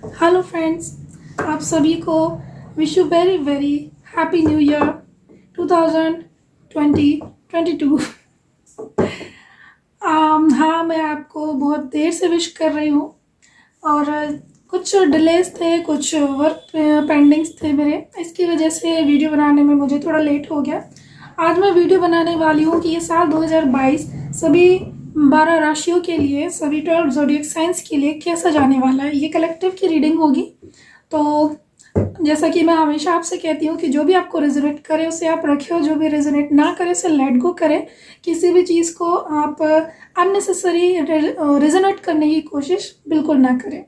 Hello friends, आप सभी को wish you very very happy new year 2022। हाँ, मैं आपको बहुत देर से विश कर रही हूँ और कुछ डिलेज थे, कुछ वर्क पेंडिंग्स थे मेरे, इसकी वजह से वीडियो बनाने में मुझे थोड़ा लेट हो गया। आज मैं वीडियो बनाने वाली हूँ कि ये साल 2022 सभी 12 राशियों के लिए, सभी 12 ज़ोडिएक साइंस के लिए कैसा जाने वाला है। ये कलेक्टिव की रीडिंग होगी। तो जैसा कि मैं हमेशा आपसे कहती हूँ कि जो भी आपको रेजोनेट करे उसे आप रखें, और जो भी रेजोनेट ना करे उसे लेट गो करें। किसी भी चीज़ को आप अननेसेसरी रेजोनेट करने की कोशिश बिल्कुल ना करें।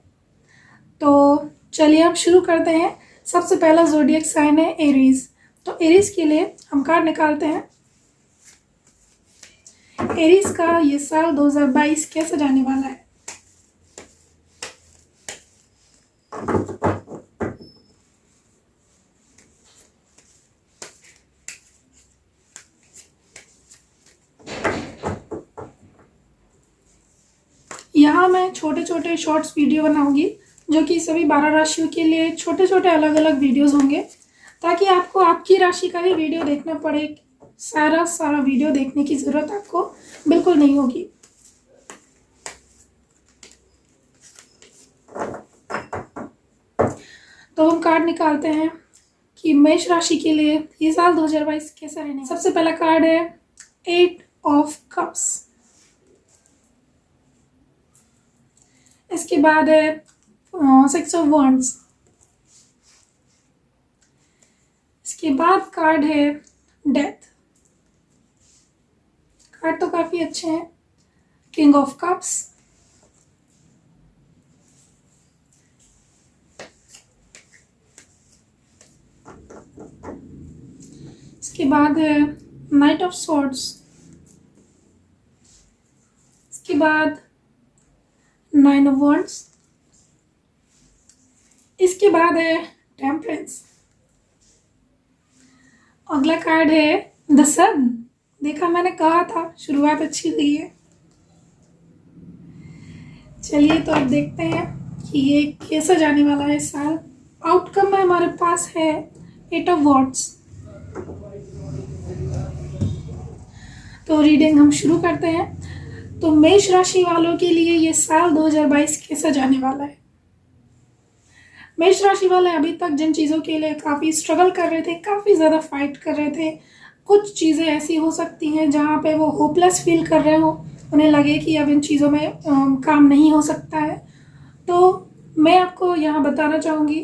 तो चलिए हम शुरू करते हैं। सबसे पहला ज़ोडिएक साइन है एरीज। तो एरीज के लिए हम कार्ड निकालते हैं। एरीज का ये साल 2022 कैसे जाने वाला है। यहाँ मैं छोटे छोटे शॉर्ट्स वीडियो बनाऊंगी जो कि सभी 12 राशियों के लिए छोटे छोटे अलग अलग वीडियोस होंगे, ताकि आपको आपकी राशि का ही वीडियो देखना पड़े। सारा वीडियो देखने की ज़रूरत आपको बिल्कुल नहीं होगी। तो हम कार्ड निकालते हैं कि मेष राशि के लिए ये साल 2022 कैसा रहने। सबसे पहला कार्ड है 8 ऑफ कप्स। इसके बाद है 6 ऑफ wands। इसके बाद कार्ड है डेथ। कार्ड तो काफी अच्छे हैं। King of cups. इसके बाद है नाइट ऑफ स्वॉर्ड्स। इसके बाद 9 ऑफ wands। इसके बाद है टेम्परेंस। अगला कार्ड है द सन। देखा, मैंने कहा था शुरुआत अच्छी हुई है। चलिए तो अब देखते हैं कि ये कैसा जाने वाला है इस साल। आउटकम में हमारे पास है 8 ऑफ wands। तो रीडिंग हम शुरू करते हैं। तो मेष राशि वालों के लिए ये साल 2022 कैसा जाने वाला है। मेष राशि वाले अभी तक जिन चीज़ों के लिए काफ़ी स्ट्रगल कर रहे थे, काफ़ी ज़्यादा फाइट कर रहे थे, कुछ चीज़ें ऐसी हो सकती हैं जहाँ पे वो होपलेस फील कर रहे हो, उन्हें लगे कि अब इन चीज़ों में काम नहीं हो सकता है। तो मैं आपको यहाँ बताना चाहूँगी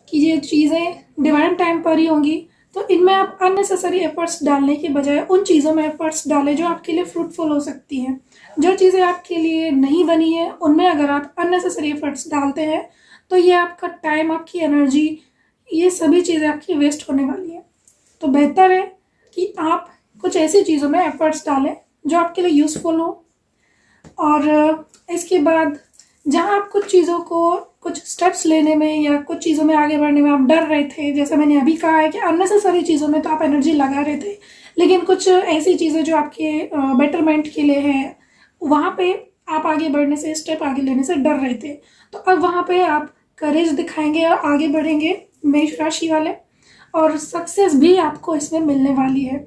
कि ये चीज़ें डिवाइन टाइम पर ही होंगी। तो इनमें आप अननेसेसरी एफर्ट्स डालने के बजाय उन चीज़ों में एफर्ट्स डालें जो आपके लिए फ्रूटफुल हो सकती हैं। जो चीज़ें आपके लिए नहीं बनी है उनमें अगर आप अननेसेसरी एफर्ट्स डालते हैं तो ये आपका टाइम, आपकी एनर्जी, ये सभी चीज़ें आपकी वेस्ट होने वाली है। तो बेहतर है कि आप कुछ ऐसी चीज़ों में एफर्ट्स डालें जो आपके लिए यूज़फुल हो। और इसके बाद जहाँ आप कुछ चीज़ों को, कुछ स्टेप्स लेने में या कुछ चीज़ों में आगे बढ़ने में आप डर रहे थे, जैसे मैंने अभी कहा है कि अननेसेसरी चीज़ों में तो आप एनर्जी लगा रहे थे, लेकिन कुछ ऐसी चीज़ें जो आपके बेटरमेंट के लिए है, वहाँ पे आप आगे बढ़ने से, स्टेप आगे लेने से डर रहे थे। तो अब वहाँ पे आप करेज दिखाएंगे और आगे बढ़ेंगे मेष राशि वाले, और सक्सेस भी आपको इसमें मिलने वाली है।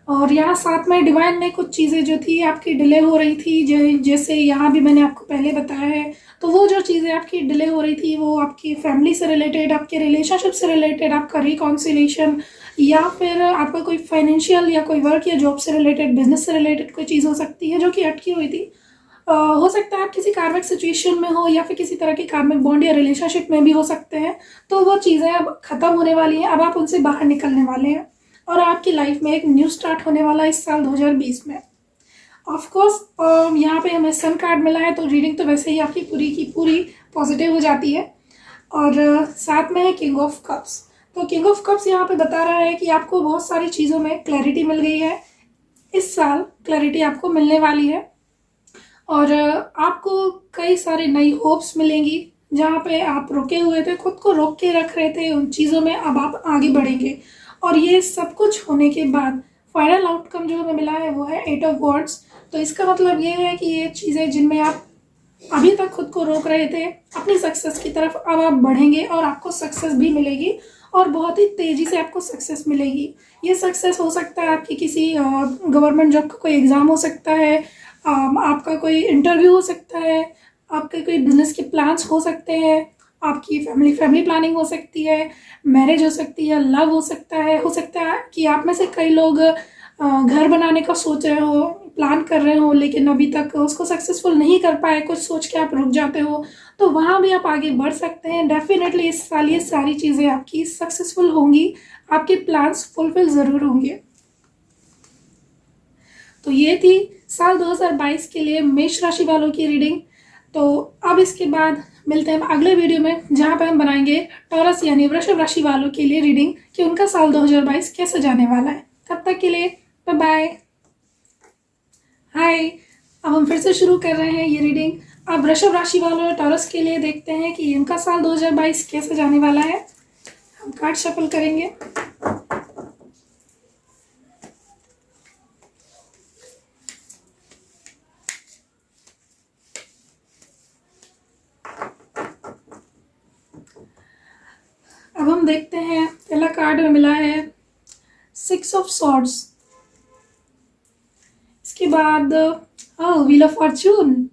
और यहाँ साथ में डिवाइन ने कुछ चीज़ें जो थी आपकी डिले हो रही थी, जैसे यहाँ भी मैंने आपको पहले बताया है, तो वो जो चीज़ें आपकी डिले हो रही थी वो आपकी फैमिली से रिलेटेड, आपके रिलेशनशिप से रिलेटेड, आपका रिकॉन्सिलेशन, या फिर आपका कोई फाइनेंशियल या कोई वर्क या जॉब से रिलेटेड, बिजनेस से रिलेटेड कोई चीज़ हो सकती है जो कि अटकी हुई थी। हो सकता है आप किसी कार्मिक सिचुएशन में हो या फिर किसी तरह की कार्मिक बॉन्ड या रिलेशनशिप में भी हो सकते हैं। तो वो चीज़ें अब ख़त्म होने वाली हैं, अब आप उनसे बाहर निकलने वाले हैं और आपकी लाइफ में एक न्यू स्टार्ट होने वाला है इस साल 2020 में। ऑफ कोर्स यहाँ पे हमें सन कार्ड मिला है, तो रीडिंग तो वैसे ही आपकी पूरी की पूरी पॉजिटिव हो जाती है। और साथ में है किंग ऑफ कप्स। तो किंग ऑफ कप्स यहाँ पे बता रहा है कि आपको बहुत सारी चीज़ों में क्लैरिटी मिल गई है। इस साल क्लैरिटी आपको मिलने वाली है और आपको कई सारी नई होप्स मिलेंगी। जहाँ पे आप रुके हुए थे, खुद को रोक के रख रहे थे उन चीज़ों में, अब आप आगे बढ़ेंगे। और ये सब कुछ होने के बाद फाइनल आउटकम जो हमें मिला है वो है 8 ऑफ wands। तो इसका मतलब ये है कि ये चीज़ें जिनमें आप अभी तक खुद को रोक रहे थे अपनी सक्सेस की तरफ, अब आप बढ़ेंगे और आपको सक्सेस भी मिलेगी और बहुत ही तेज़ी से आपको सक्सेस मिलेगी। ये सक्सेस हो सकता है आपकी किसी गवर्नमेंट जॉब का कोई एग्ज़ाम हो सकता है, आपका कोई इंटरव्यू हो सकता है, आपके कोई बिजनेस के प्लान्स हो सकते हैं, आपकी फैमिली प्लानिंग हो सकती है, मैरिज हो सकती है, लव हो सकता है कि आप में से कई लोग घर बनाने का सोच रहे हो, प्लान कर रहे हो, लेकिन अभी तक उसको सक्सेसफुल नहीं कर पाए, कुछ सोच के आप रुक जाते हो, तो वहाँ भी आप आगे बढ़ सकते हैं। डेफिनेटली इस साल ये सारी चीज़ें आपकी सक्सेसफुल होंगी, आपके प्लान्स फुलफिल ज़रूर होंगे। तो ये थी साल 2022 के लिए मेष राशि वालों की रीडिंग। तो अब इसके बाद मिलते हैं अगले वीडियो में, जहाँ पे हम बनाएंगे टॉरस यानी वृषभ राशि वालों के लिए रीडिंग कि उनका साल 2022 कैसे जाने वाला है। तब तक के लिए बाय बाय। हाय, अब हम फिर से शुरू कर रहे हैं ये रीडिंग। अब वृषभ राशि वालों टॉरस के लिए देखते हैं कि इनका साल 2022 कैसे जाने वाला है। हम कार्ड शफल करेंगे। अब हम देखते हैं, पहला कार्ड में मिला है 6 ऑफ सॉर्ड्स। इसके बाद व्हील ऑफ फॉर्च्यून।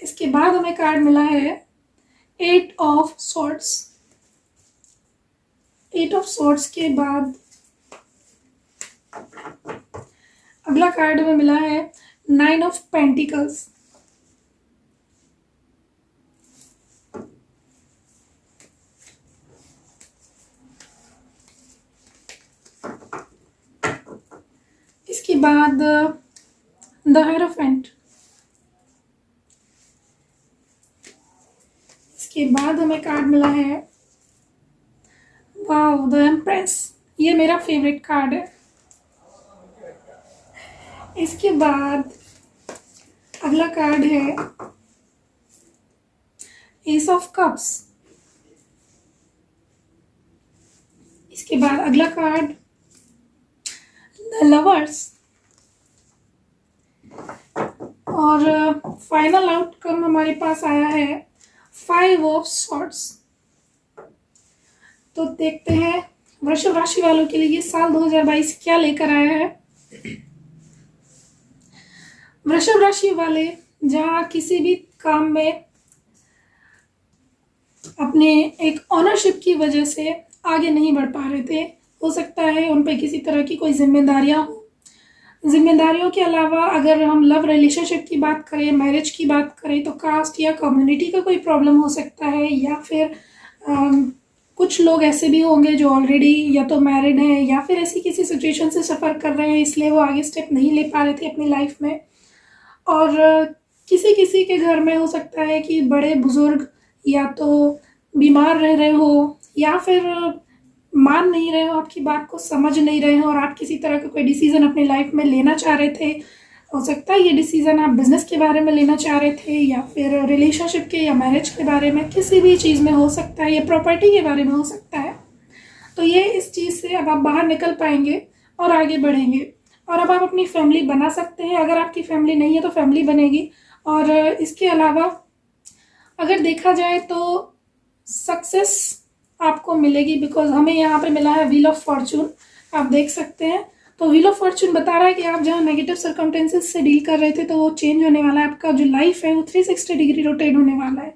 इसके बाद हमें कार्ड मिला है 8 ऑफ सॉर्ड्स। 8 ऑफ सॉर्ड्स के बाद अगला कार्ड में मिला है 9 ऑफ पेंटिकल्स। इसके बाद द हेरोफेंट। इसके बाद हमें कार्ड मिला है वाओ द एम्प्रेस। ये मेरा फेवरेट कार्ड है। इसके बाद अगला कार्ड है एस ऑफ कप्स। इसके बाद अगला कार्ड द लवर्स। और फाइनल आउटकम हमारे पास आया है 5 ऑफ सॉर्ड्स। तो देखते हैं वृषभ राशि वालों के लिए ये साल 2022 क्या लेकर आया है। वृषभ राशि वाले जहाँ किसी भी काम में अपने एक ऑनरशिप की वजह से आगे नहीं बढ़ पा रहे थे, हो सकता है उन पे किसी तरह की कोई जिम्मेदारियां हो। जिम्मेदारियों के अलावा अगर हम लव रिलेशनशिप की बात करें, मैरिज की बात करें, तो कास्ट या कम्युनिटी का कोई प्रॉब्लम हो सकता है, या फिर कुछ लोग ऐसे भी होंगे जो ऑलरेडी या तो मैरिड हैं या फिर ऐसी किसी सिचुएशन से सफ़र कर रहे हैं, इसलिए वो आगे स्टेप नहीं ले पा रहे थे अपनी लाइफ में। और किसी किसी के घर में हो सकता है कि बड़े बुजुर्ग या तो बीमार रह रहे हो या फिर मान नहीं रहे हो, आपकी बात को समझ नहीं रहे हो, और आप किसी तरह का कोई डिसीज़न अपनी लाइफ में लेना चाह रहे थे। हो सकता है ये डिसीज़न आप बिज़नेस के बारे में लेना चाह रहे थे, या फिर रिलेशनशिप के या मैरिज के बारे में, किसी भी चीज़ में हो सकता है, या प्रॉपर्टी के बारे में हो सकता है। तो ये इस चीज़ से अब आप बाहर निकल पाएंगे और आगे बढ़ेंगे, और अब आप अपनी फैमिली बना सकते हैं। अगर आपकी फैमिली नहीं है तो फैमिली बनेगी। और इसके अलावा अगर देखा जाए तो सक्सेस आपको मिलेगी, बिकॉज हमें यहाँ पे मिला है व्हील ऑफ फॉर्चून, आप देख सकते हैं। तो व्हील ऑफ फॉर्चून बता रहा है कि आप जहाँ नेगेटिव सर्कमटेंसेस से डील कर रहे थे तो वो चेंज होने वाला है। आपका जो लाइफ है वो 360 डिग्री रोटेट होने वाला है।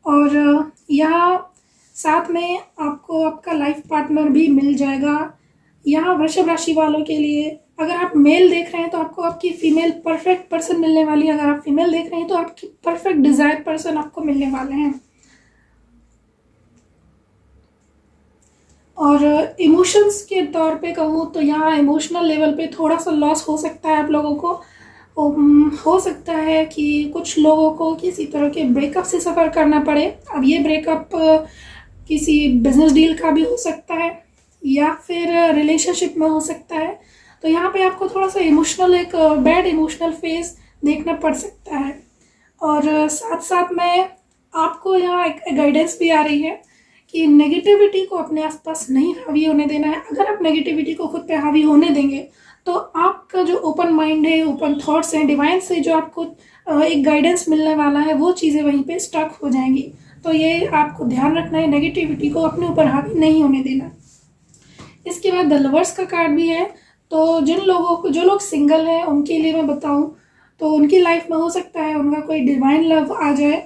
और यहाँ साथ में आपको आपका लाइफ पार्टनर भी मिल जाएगा। यहाँ वृषभ राशि वालों के लिए अगर आप मेल देख रहे हैं तो आपको आपकी फीमेल परफेक्ट पर्सन मिलने वाली है। अगर आप फीमेल देख रहे हैं तो आपकी परफेक्ट डिजायर पर्सन आपको मिलने वाले हैं। और इमोशंस के तौर पे कहूँ तो यहाँ इमोशनल लेवल पे थोड़ा सा लॉस हो सकता है आप लोगों को। हो सकता है कि कुछ लोगों को किसी तरह के ब्रेकअप से सफ़र करना पड़े। अब ये ब्रेकअप किसी बिजनेस डील का भी हो सकता है या फिर रिलेशनशिप में हो सकता है। तो यहाँ पे आपको थोड़ा सा इमोशनल एक बैड इमोशनल फेज देखना पड़ सकता है। और साथ साथ में आपको यहाँ एक गाइडेंस भी आ रही है कि नेगेटिविटी को अपने आसपास नहीं हावी होने देना है। अगर आप नेगेटिविटी को खुद पे हावी होने देंगे तो आपका जो ओपन माइंड है, ओपन थॉट्स हैं, डिवाइन से जो आपको एक गाइडेंस मिलने वाला है, वो चीज़ें वहीं पे स्टक हो जाएंगी। तो ये आपको ध्यान रखना है, नेगेटिविटी को अपने ऊपर हावी नहीं होने देना। इसके बाद द लवर्स का कार्ड भी है। तो जो लोग सिंगल हैं उनके लिए मैं बताऊं तो उनकी लाइफ में हो सकता है उनका कोई डिवाइन लव आ जाए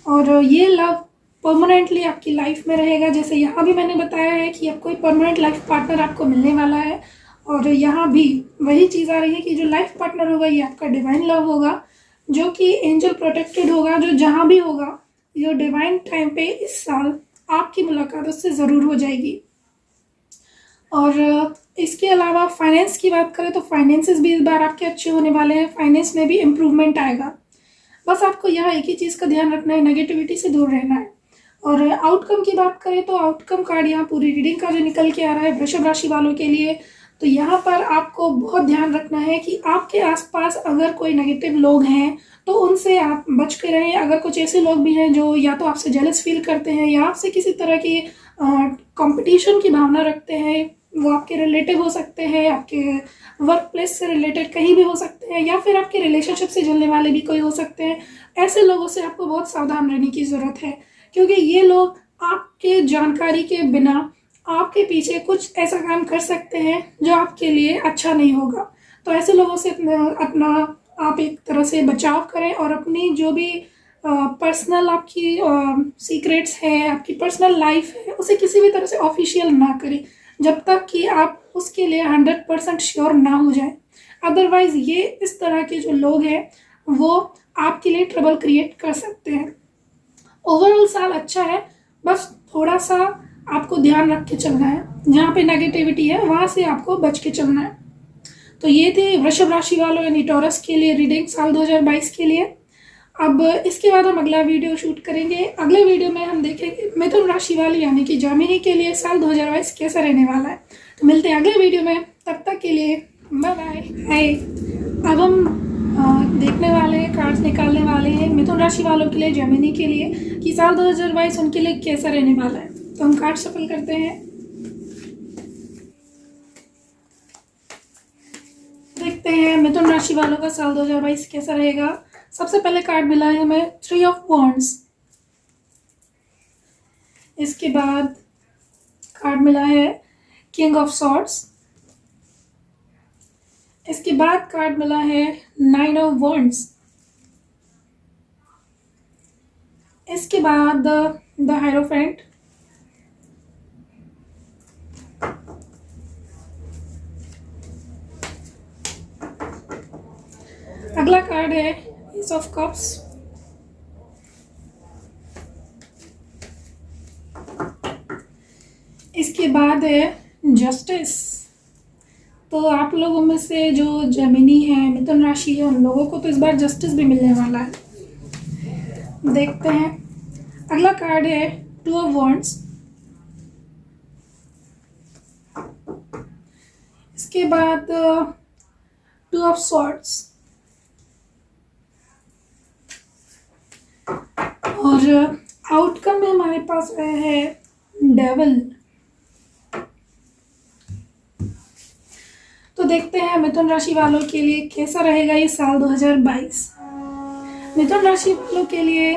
और ये लव परमानेंटली आपकी लाइफ में रहेगा। जैसे यहाँ भी मैंने बताया है कि अब कोई परमानेंट लाइफ पार्टनर आपको मिलने वाला है, और यहाँ भी वही चीज़ आ रही है कि जो लाइफ पार्टनर होगा ये आपका डिवाइन लव होगा, जो कि एंजल प्रोटेक्टेड होगा, जो जहाँ भी होगा जो डिवाइन टाइम पे इस साल आपकी मुलाकात उससे ज़रूर हो जाएगी। और इसके अलावा फाइनेंस की बात करें तो फाइनेंसेस भी इस बार आपके अच्छे होने वाले हैं, फाइनेंस में भी इम्प्रूवमेंट आएगा। बस आपको यहाँ एक ही चीज़ का ध्यान रखना है, नेगेटिविटी से दूर रहना है। और आउटकम की बात करें तो आउटकम कार्ड यहाँ पूरी रीडिंग का जो निकल के आ रहा है वृषभ राशि वालों के लिए, तो यहाँ पर आपको बहुत ध्यान रखना है कि आपके आसपास अगर कोई नेगेटिव लोग हैं तो उनसे आप बच के रहें। अगर कुछ ऐसे लोग भी हैं जो या तो आपसे जेलस फील करते हैं या आपसे किसी तरह की कंपटीशन की भावना रखते हैं, वो आपके रिलेटिव हो सकते हैं, आपके वर्क प्लेस से रिलेटेड कहीं भी हो सकते हैं, या फिर आपके रिलेशनशिप से जुड़ने वाले भी कोई हो सकते हैं। ऐसे लोगों से आपको बहुत सावधान रहने की ज़रूरत है, क्योंकि ये लोग आपके जानकारी के बिना आपके पीछे कुछ ऐसा काम कर सकते हैं जो आपके लिए अच्छा नहीं होगा। तो ऐसे लोगों से अपना आप एक तरह से बचाव करें और अपनी जो भी पर्सनल आपकी सीक्रेट्स है, आपकी पर्सनल लाइफ है, उसे किसी भी तरह से ऑफिशियल ना करें जब तक कि आप उसके लिए 100% श्योर ना हो जाए। अदरवाइज़ ये इस तरह के जो लोग हैं वो आपके लिए ट्रबल क्रिएट कर सकते हैं। ओवरऑल साल अच्छा है, बस थोड़ा सा आपको ध्यान रख के चलना है, जहाँ पे नेगेटिविटी है वहाँ से आपको बच के चलना है। तो ये थे वृषभ राशि वालों यानी टॉरस के लिए रीडिंग साल 2022 के लिए। अब इसके बाद हम अगला वीडियो शूट करेंगे। अगले वीडियो में हम देखेंगे मिथुन राशि वाले यानी कि जेमिनी के लिए साल 2022 कैसा रहने वाला है। तो मिलते हैं अगले वीडियो में, तब तक के लिए बाय बाय। अब हम देखने वाले हैं, कार्ड्स निकालने वाले हैं मिथुन राशि वालों के लिए, जेमिनी के लिए कि साल 2022 उनके लिए कैसा रहने वाला है। तो हम कार्ड सफल करते हैं, देखते हैं मिथुन राशि वालों का साल 2022 कैसा रहेगा। सबसे पहले कार्ड मिला है हमें 3 ऑफ वॉन्ड्स। इसके बाद कार्ड मिला है किंग ऑफ सॉर्ड्स। इसके बाद कार्ड मिला है 9 ऑफ वॉन्ड्स। इसके बाद द हायरोफेंट। अगला कार्ड है एस ऑफ कप्स। इसके बाद है जस्टिस। तो आप लोगों में से जो जेमिनी है, मिथुन राशि है, उन लोगों को तो इस बार जस्टिस भी मिलने वाला है। देखते हैं। अगला कार्ड है 2 ऑफ वॉन्ड्स। इसके बाद 2 ऑफ स्वॉर्ड्स। और आउटकम में हमारे पास आया है डेविल। तो देखते हैं मिथुन राशि वालों के लिए कैसा रहेगा ये साल 2022। मिथुन राशि वालों के लिए,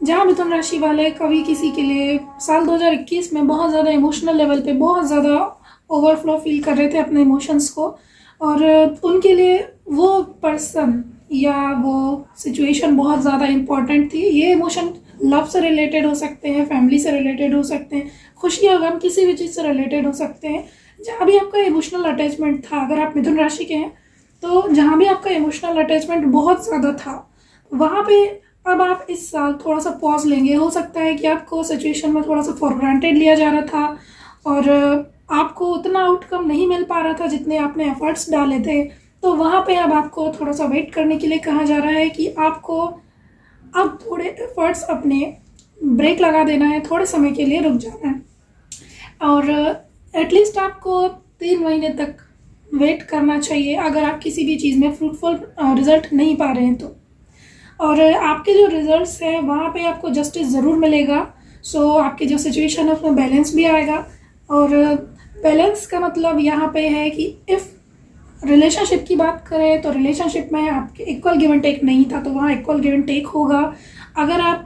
जहाँ मिथुन राशि वाले कभी किसी के लिए साल 2021 में बहुत ज़्यादा इमोशनल लेवल पे बहुत ज़्यादा ओवरफ्लो फील कर रहे थे अपने इमोशंस को, और उनके लिए वो पर्सन या वो सिचुएशन बहुत ज़्यादा इम्पॉर्टेंट थी। ये इमोशन लव से रिलेटेड हो सकते हैं, फैमिली से रिलेटेड हो सकते हैं, खुशी या गम किसी भी चीज़ से रिलेटेड हो सकते हैं। जहाँ भी आपका इमोशनल अटैचमेंट था, अगर आप मिथुन राशि के हैं तो जहाँ भी आपका इमोशनल अटैचमेंट बहुत ज़्यादा था, वहाँ पे अब आप इस साल थोड़ा सा पॉज लेंगे। हो सकता है कि आपको सिचुएशन में थोड़ा सा फॉर ग्रांटेड लिया जा रहा था और आपको उतना आउटकम नहीं मिल पा रहा था जितने आपने एफर्ट्स डाले थे। तो वहाँ पे अब आपको थोड़ा सा वेट करने के लिए कहा जा रहा है कि आपको अब थोड़े एफर्ट्स अपने ब्रेक लगा देना है, थोड़े समय के लिए रुक जाना है और एटलीस्ट आपको 3 महीने तक वेट करना चाहिए अगर आप किसी भी चीज़ में फ्रूटफुल रिजल्ट नहीं पा रहे हैं तो। और आपके जो रिजल्ट्स हैं वहाँ पे आपको जस्टिस ज़रूर मिलेगा। सो आपकी जो सिचुएशन है उसमें बैलेंस भी आएगा। और बैलेंस का मतलब यहाँ पे है कि इफ़ रिलेशनशिप की बात करें तो रिलेशनशिप में आपके इक्वल गिव एंड टेक नहीं था, तो वहाँ इक्वल गिव एंड टेक होगा। अगर आप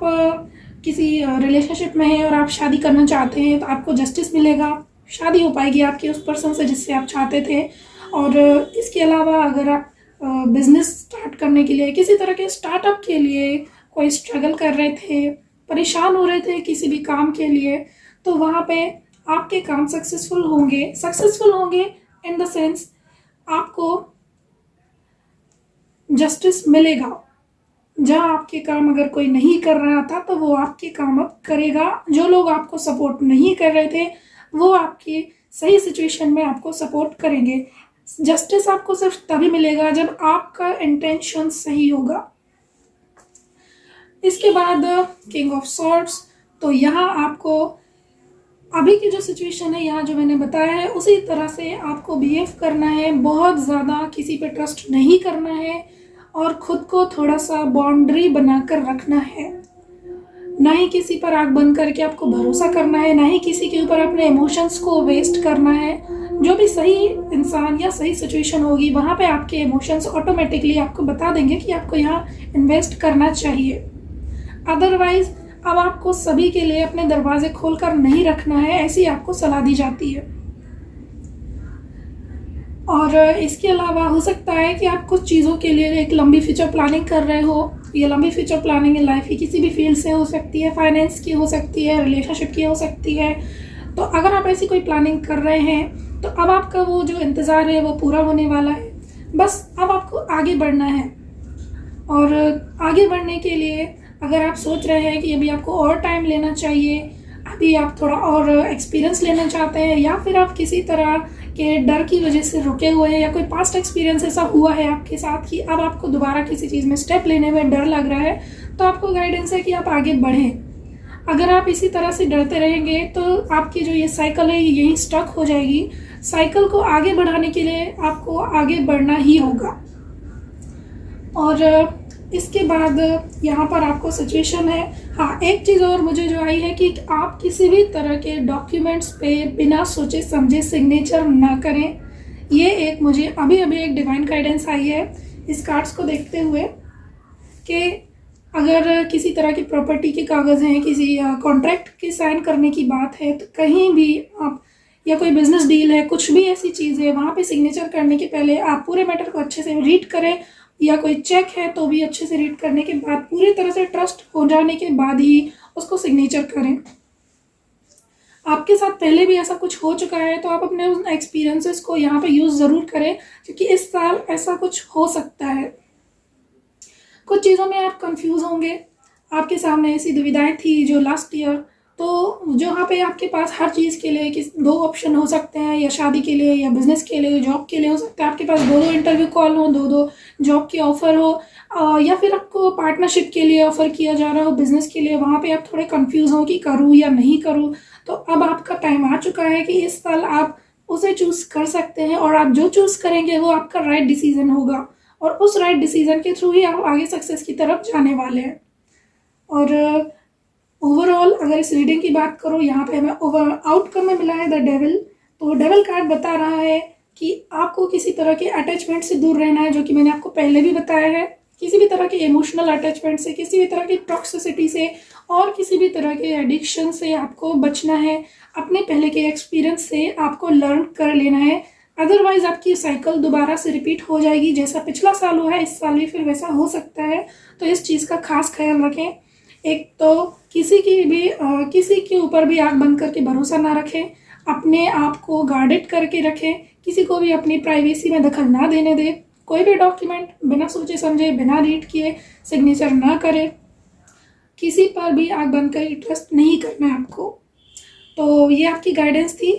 किसी रिलेशनशिप में हैं और आप शादी करना चाहते हैं तो आपको जस्टिस मिलेगा, शादी हो पाएगी आपकी उस पर्सन से जिससे आप चाहते थे। और इसके अलावा अगर आप बिजनेस स्टार्ट करने के लिए, किसी तरह के स्टार्टअप के लिए कोई स्ट्रगल कर रहे थे, परेशान हो रहे थे किसी भी काम के लिए, तो वहाँ पे आपके काम सक्सेसफुल होंगे इन द सेंस आपको जस्टिस मिलेगा। जहाँ आपके काम अगर कोई नहीं कर रहा था तो वो आपके काम अब करेगा। जो लोग आपको सपोर्ट नहीं कर रहे थे वो आपकी सही सिचुएशन में आपको सपोर्ट करेंगे। जस्टिस आपको सिर्फ तभी मिलेगा जब आपका इंटेंशन सही होगा। इसके बाद किंग ऑफ सॉर्ड्स, तो यहाँ आपको अभी की जो सिचुएशन है, यहाँ जो मैंने बताया है उसी तरह से आपको बिहेव करना है। बहुत ज़्यादा किसी पे ट्रस्ट नहीं करना है और ख़ुद को थोड़ा सा बाउंड्री बनाकर रखना है। ना ही किसी पर आँख बंद करके आपको भरोसा करना है, ना ही किसी के ऊपर अपने इमोशंस को वेस्ट करना है। जो भी सही इंसान या सही सिचुएशन होगी वहाँ पे आपके इमोशंस ऑटोमेटिकली आपको बता देंगे कि आपको यहाँ इन्वेस्ट करना चाहिए। अदरवाइज अब आपको सभी के लिए अपने दरवाजे खोलकर नहीं रखना है, ऐसी आपको सलाह दी जाती है। और इसके अलावा हो सकता है कि आप कुछ चीज़ों के लिए एक लंबी फ्यूचर प्लानिंग कर रहे हो। ये लंबी फ्यूचर प्लानिंग इन लाइफ की किसी भी फील्ड से हो सकती है, फाइनेंस की हो सकती है, रिलेशनशिप की हो सकती है। तो अगर आप ऐसी कोई प्लानिंग कर रहे हैं तो अब आपका वो जो इंतज़ार है वो पूरा होने वाला है। बस अब आपको आगे बढ़ना है। और आगे बढ़ने के लिए अगर आप सोच रहे हैं कि अभी आपको और टाइम लेना चाहिए, अभी आप थोड़ा और एक्सपीरियंस लेना चाहते हैं, या फिर आप किसी तरह के डर की वजह से रुके हुए हैं, या कोई पास्ट एक्सपीरियंस ऐसा हुआ है आपके साथ कि अब आपको दोबारा किसी चीज़ में स्टेप लेने में डर लग रहा है, तो आपको गाइडेंस है कि आप आगे बढ़ें। अगर आप इसी तरह से डरते रहेंगे तो आपकी जो ये साइकिल है यहीं स्टक हो जाएगी। साइकिल को आगे बढ़ाने के लिए आपको आगे बढ़ना ही होगा। और इसके बाद यहाँ पर आपको सिचुएशन है, हाँ एक चीज़ और मुझे जो आई है कि आप किसी भी तरह के डॉक्यूमेंट्स पे बिना सोचे समझे सिग्नेचर ना करें। ये एक मुझे अभी एक डिवाइन गाइडेंस आई है इस कार्ड्स को देखते हुए कि अगर किसी तरह की प्रॉपर्टी के कागज़ हैं, किसी कॉन्ट्रैक्ट की साइन करने की बात है, तो कहीं भी आप, या कोई बिजनेस डील है, कुछ भी ऐसी चीज़ है, वहाँ पे सिग्नेचर करने के पहले आप पूरे मैटर को अच्छे से रीड करें, या कोई चेक है तो भी अच्छे से रीड करने के बाद, पूरी तरह से ट्रस्ट हो जाने के बाद ही उसको सिग्नेचर करें। आपके साथ पहले भी ऐसा कुछ हो चुका है तो आप अपने उन एक्सपीरियंसेस को यहाँ पे यूज़ ज़रूर करें, क्योंकि इस साल ऐसा कुछ हो सकता है। कुछ चीज़ों में आप कंफ्यूज होंगे, आपके सामने ऐसी दुविधाएं थी जो लास्ट ईयर, तो जहाँ पे आपके पास हर चीज़ के लिए दो ऑप्शन हो सकते हैं, या शादी के लिए, या बिजनेस के लिए, जॉब के लिए हो सकता है आपके पास दो इंटरव्यू कॉल हो, दो जॉब के ऑफर हो, या फिर आपको पार्टनरशिप के लिए ऑफर किया जा रहा हो बिजनेस के लिए, वहाँ पे आप थोड़े कंफ्यूज हो कि करूँ या नहीं करूँ। तो अब आपका टाइम आ चुका है कि इस साल आप उसे चूज़ कर सकते हैं, और आप जो चूज़ करेंगे वो आपका राइट डिसीजन होगा, और उस राइट डिसीजन के थ्रू ही आप आगे सक्सेस की तरफ जाने वाले हैं। और ओवरऑल अगर इस रीडिंग की बात करूँ, यहाँ पे हमें आउटकम में मिला है द डेविल। तो डेविल कार्ड बता रहा है कि आपको किसी तरह के अटैचमेंट से दूर रहना है, जो कि मैंने आपको पहले भी बताया है। किसी भी तरह के इमोशनल अटैचमेंट से, किसी भी तरह की टॉक्सिसिटी से, और किसी भी तरह के एडिक्शन से आपको बचना है। अपने पहले के एक्सपीरियंस से आपको लर्न कर लेना है, अदरवाइज आपकी साइकिल दोबारा से रिपीट हो जाएगी। जैसा पिछला साल हुआ है इस साल भी फिर वैसा हो सकता है, तो इस चीज़ का खास ख्याल रखें। एक तो किसी के ऊपर भी आँख बंद करके भरोसा ना रखें, अपने आप को गार्डेड करके रखें, किसी को भी अपनी प्राइवेसी में दखल ना देने दें। कोई भी डॉक्यूमेंट बिना सोचे समझे, बिना रीड किए सिग्नेचर ना करें। किसी पर भी आँख बंद कर ट्रस्ट नहीं करना है आपको। तो ये आपकी गाइडेंस थी,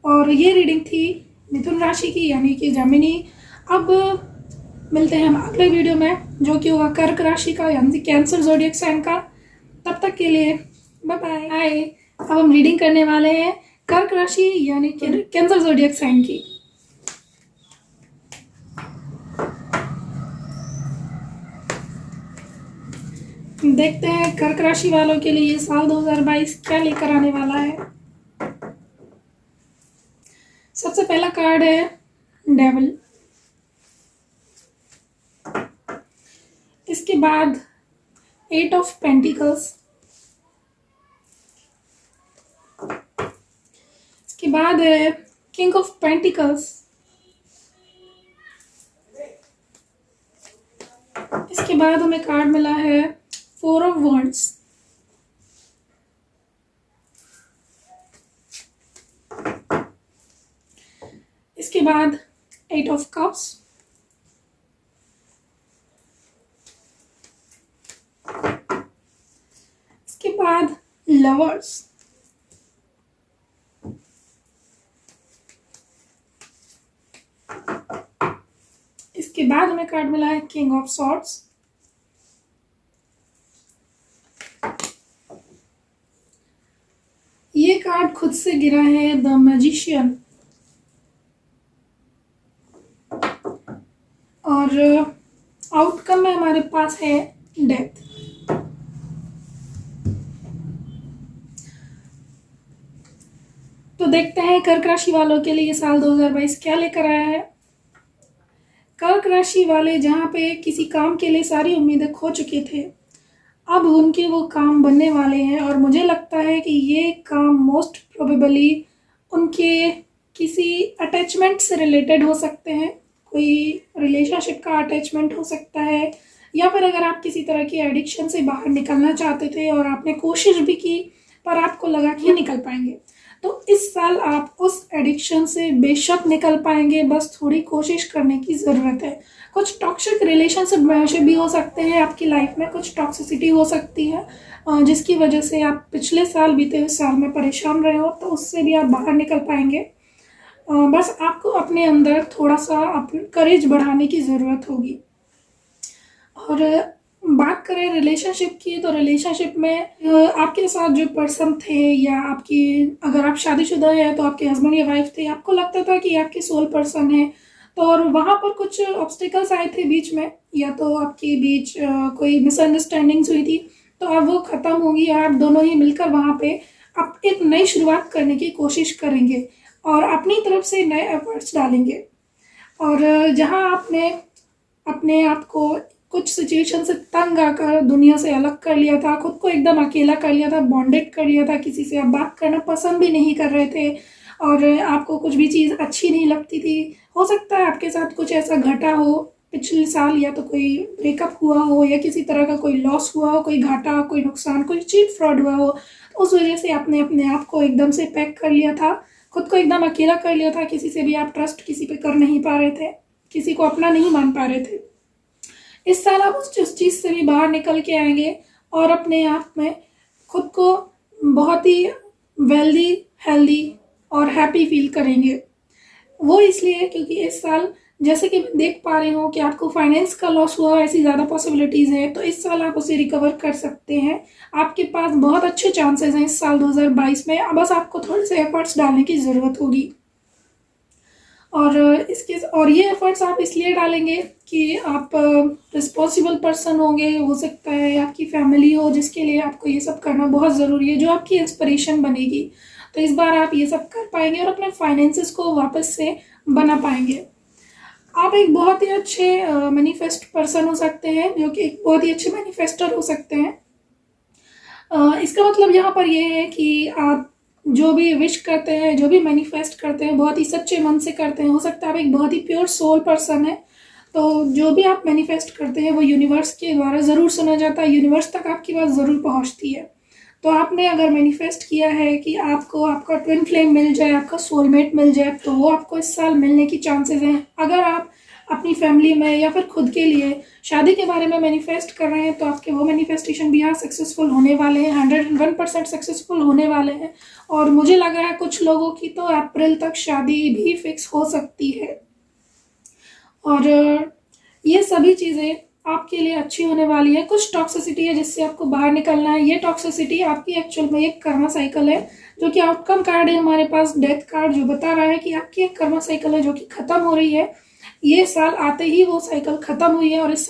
और ये रीडिंग थी मिथुन राशि की, यानी कि जेमिनी। अब मिलते हैं हम अगले वीडियो में, जो कि होगा कर्क राशि का, यानी कैंसर ज़ोडिएक साइन का। तब तक के लिए बाय बाय। हाय, अब हम रीडिंग करने वाले हैं कर्क राशि यानी कि कैंसर ज़ोडिएक साइन की। देखते हैं कर्क राशि वालों के लिए ये साल 2022 क्या लेकर आने वाला है। सबसे पहला कार्ड है डेविल। इसके बाद 8 ऑफ पेंटिकल्स, इसके बाद है किंग ऑफ पेंटिकल्स, इसके बाद हमें कार्ड मिला है 4 ऑफ वॉन्ड्स, इसके बाद 8 ऑफ कप्स, इसके बाद लवर्स, इसके बाद हमें कार्ड मिला है किंग ऑफ सॉर्ड्स, ये कार्ड खुद से गिरा है द मैजिशियन, और आउटकम में हमारे पास है डेथ। तो देखते हैं कर्क राशि वालों के लिए ये साल 2022 क्या लेकर आया है। कर्क राशि वाले जहाँ पे किसी काम के लिए सारी उम्मीदें खो चुके थे, अब उनके वो काम बनने वाले हैं, और मुझे लगता है कि ये काम मोस्ट प्रोबेबली उनके किसी अटैचमेंट से रिलेटेड हो सकते हैं, कोई रिलेशनशिप का अटैचमेंट हो सकता है, या फिर अगर आप किसी तरह की एडिक्शन से बाहर निकलना चाहते थे और आपने कोशिश भी की पर आपको लगा कि निकल पाएंगे, तो इस साल आप उस एडिक्शन से बेशक निकल पाएंगे, बस थोड़ी कोशिश करने की ज़रूरत है। कुछ टॉक्सिक रिलेशनशिप भी हो सकते हैं आपकी लाइफ में, कुछ टॉक्सिसिटी हो सकती है जिसकी वजह से आप पिछले साल बीते हुए साल में परेशान रहे हो, तो उससे भी आप बाहर निकल पाएंगे। बस आपको अपने अंदर थोड़ा सा अपने करेज बढ़ाने की ज़रूरत होगी। और बात करें रिलेशनशिप की, तो रिलेशनशिप में आपके साथ जो पर्सन थे, या आपकी अगर आप शादीशुदा है तो आपके हस्बैंड या वाइफ थे, आपको लगता था कि आपके सोल पर्सन है, तो और वहाँ पर कुछ ऑब्स्टिकल्स आए थे बीच में, या तो आपके बीच कोई मिसअंडरस्टैंडिंग्स हुई थी, तो अब वो ख़त्म होगी और आप दोनों ही मिलकर वहाँ पे आप एक नई शुरुआत करने की कोशिश करेंगे और अपनी तरफ से नए एफर्ट्स डालेंगे। और जहाँ आपने अपने आप को कुछ सिचुएशन से तंग आकर दुनिया से अलग कर लिया था, खुद को एकदम अकेला कर लिया था, बॉन्डेड कर लिया था, किसी से आप बात करना पसंद भी नहीं कर रहे थे और आपको कुछ भी चीज़ अच्छी नहीं लगती थी, हो सकता है आपके साथ कुछ ऐसा घटा हो पिछले साल, या तो कोई ब्रेकअप हुआ हो, या किसी तरह का कोई लॉस हुआ हो, कोई घाटा, कोई नुकसान, कोई चीट फ्रॉड हुआ हो, तो उस वजह से आपने अपने आप को एकदम से पैक कर लिया था, खुद को एकदम अकेला कर लिया था, किसी से भी आप ट्रस्ट किसी पे कर नहीं पा रहे थे, किसी को अपना नहीं मान पा रहे थे। इस साल आप उस चीज़ से भी बाहर निकल के आएंगे और अपने आप में खुद को बहुत ही वेल्दी, हेल्दी और हैप्पी फील करेंगे। वो इसलिए क्योंकि इस साल जैसे कि मैं देख पा रही हूँ कि आपको फाइनेंस का लॉस हुआ, ऐसी ज़्यादा पॉसिबिलिटीज़ है, तो इस साल आप उसे रिकवर कर सकते हैं। आपके पास बहुत अच्छे चांसेस हैं इस साल 2022 में, बस आपको थोड़े से एफर्ट्स डालने की ज़रूरत होगी। और ये एफर्ट्स आप इसलिए डालेंगे कि आप रिस्पॉन्सिबल पर्सन होंगे, हो सकता है आपकी फैमिली हो जिसके लिए आपको ये सब करना बहुत ज़रूरी है, जो आपकी इंस्पिरेशन बनेगी, तो इस बार आप ये सब कर पाएंगे और अपने फाइनेंसेस को वापस से बना पाएंगे। आप एक बहुत ही अच्छे मैनिफेस्ट पर्सन हो सकते हैं, जो कि एक बहुत ही अच्छे मैनिफेस्टर हो सकते हैं। इसका मतलब यहाँ पर ये है कि आप जो भी विश करते हैं, जो भी मैनिफेस्ट करते हैं, बहुत ही सच्चे मन से करते हैं। हो सकता है आप एक बहुत ही प्योर सोल पर्सन है, तो जो भी आप मैनिफेस्ट करते हैं वो यूनिवर्स के द्वारा ज़रूर सुना जाता है, यूनिवर्स तक आपकी बात ज़रूर पहुंचती है। तो आपने अगर मैनिफेस्ट किया है कि आपको आपका ट्विन फ्लेम मिल जाए, आपका सोलमेट मिल जाए, तो वो आपको इस साल मिलने की चांसेस हैं। अगर आप अपनी फैमिली में या फिर खुद के लिए शादी के बारे में मैनिफेस्ट कर रहे हैं, तो आपके वो मैनिफेस्टेशन भी यहाँ सक्सेसफुल होने वाले हैं, 101% सक्सेसफुल होने वाले हैं। और मुझे लग रहा है कुछ लोगों की तो अप्रैल तक शादी भी फिक्स हो सकती है। और ये सभी चीज़ें आपके लिए अच्छी होने वाली है। कुछ टॉक्सिसिटी है जिससे आपको बाहर निकलना है। ये टॉक्सिसिटी आपकी एक्चुअल में एक कर्मा साइकिल है, जो कि आउटकम कार्ड है हमारे पास, डेथ कार्ड, जो बता रहा है कि आपकी एक कर्मा साइकिल है जो कि ख़त्म हो रही है। ये साल आते ही वो साइकिल ख़त्म हुई है, और इस